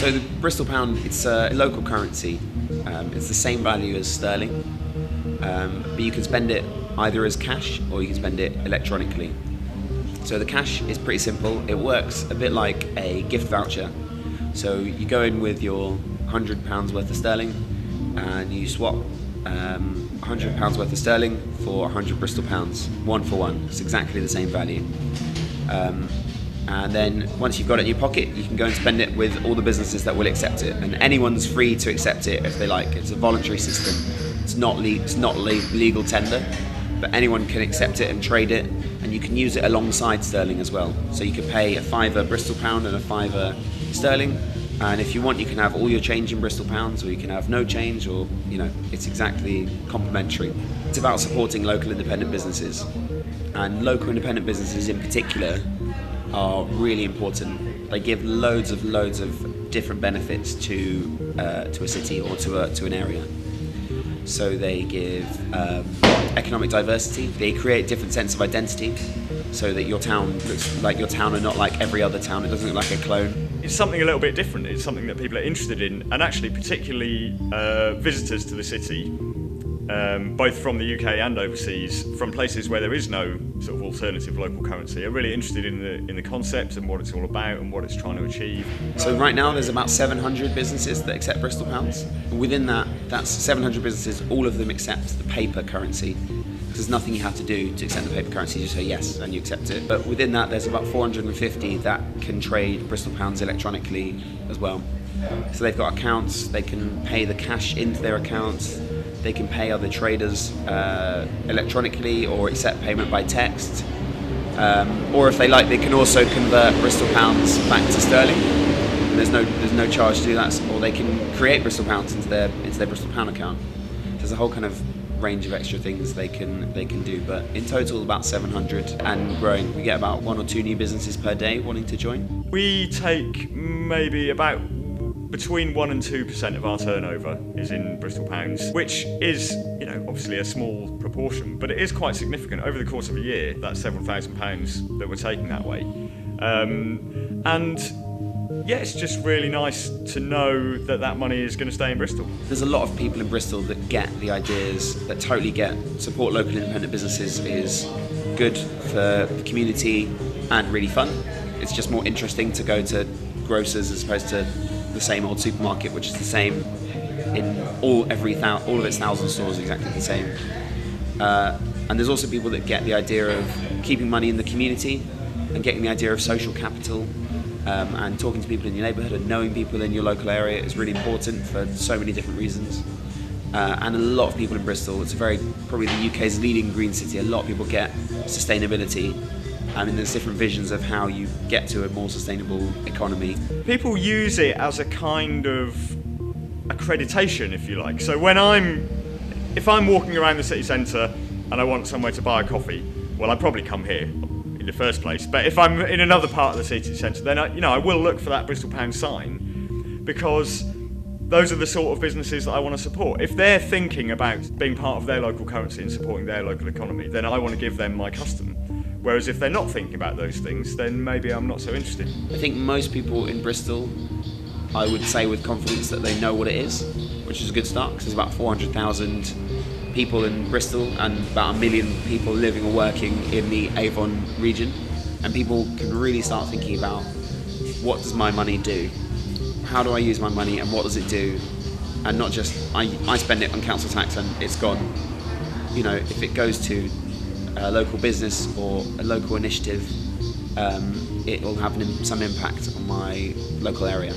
So the Bristol Pound, it's a local currency. It's the same value as sterling, but you can spend it either as cash or you can spend it electronically. So the cash is pretty simple. It works a bit like a gift voucher. So you go in with your £100 worth of sterling and you swap £100 worth of sterling for 100 Bristol pounds, one for one. It's exactly the same value. And then once you've got it in your pocket, you can go and spend it with all the businesses that will accept it. And anyone's free to accept it if they like. It's a voluntary system. It's not legal tender, but anyone can accept it and trade it. And you can use it alongside sterling as well. So you could pay a £5 Bristol pound and a £5 sterling. And if you want, you can have all your change in Bristol pounds, or you can have no change, or, it's exactly complementary. It's about supporting local independent businesses. And local independent businesses in particular are really important. They give loads of different benefits to a city or to an area. So they give economic diversity. They create different sense of identity, so that your town looks like your town and not like every other town. It doesn't look like a clone. It's something a little bit different. It's something that people are interested in, and actually particularly visitors to the city, both from the UK and overseas, from places where there is no sort of alternative local currency, are really interested in the concept and what it's all about and what it's trying to achieve. So right now there's about 700 businesses that accept Bristol pounds. Within that's 700 businesses, all of them accept the paper currency. There's nothing you have to do to accept the paper currency. You just say yes and you accept it. But within that, there's about 450 that can trade Bristol pounds electronically as well. So they've got accounts. They can pay the cash into their accounts. They can pay other traders electronically or accept payment by text. Or if they like, they can also convert Bristol pounds back to sterling. And there's no charge to do that. Or they can create Bristol pounds into their Bristol pound account. So there's a whole kind of range of extra things they can do, but in total about 700 and growing. We get about 1 or 2 new businesses per day wanting to join. We take maybe about between 1 and 2% of our turnover is in Bristol pounds, which is, obviously a small proportion, but it is quite significant. Over the course of a year, that's several £1,000s that we're taking that way. And yeah, it's just really nice to know that money is going to stay in Bristol. There's a lot of people in Bristol that get the ideas, that totally get support local independent businesses is good for the community and really fun. It's just more interesting to go to grocers as opposed to the same old supermarket, which is the same in all of its 1,000 stores, exactly the same. And there's also people that get the idea of keeping money in the community and getting the idea of social capital. And talking to people in your neighbourhood and knowing people in your local area is really important for so many different reasons. And a lot of people in Bristol, it's probably the UK's leading green city. A lot of people get sustainability. There's different visions of how you get to a more sustainable economy. People use it as a kind of accreditation, if you like. So if I'm walking around the city centre and I want somewhere to buy a coffee, well, I'd probably come here in the first place. But if I'm in another part of the city centre, then I will look for that Bristol Pound sign, because those are the sort of businesses that I want to support. If they're thinking about being part of their local currency and supporting their local economy, then I want to give them my custom. Whereas if they're not thinking about those things, then maybe I'm not so interested. I think most people in Bristol, I would say with confidence that they know what it is, which is a good start, because there's about 400,000 people in Bristol and about 1 million people living or working in the Avon region, and people can really start thinking about, what does my money do? How do I use my money and what does it do? And not just, I spend it on council tax and it's gone. If it goes to a local business or a local initiative, it will have some impact on my local area.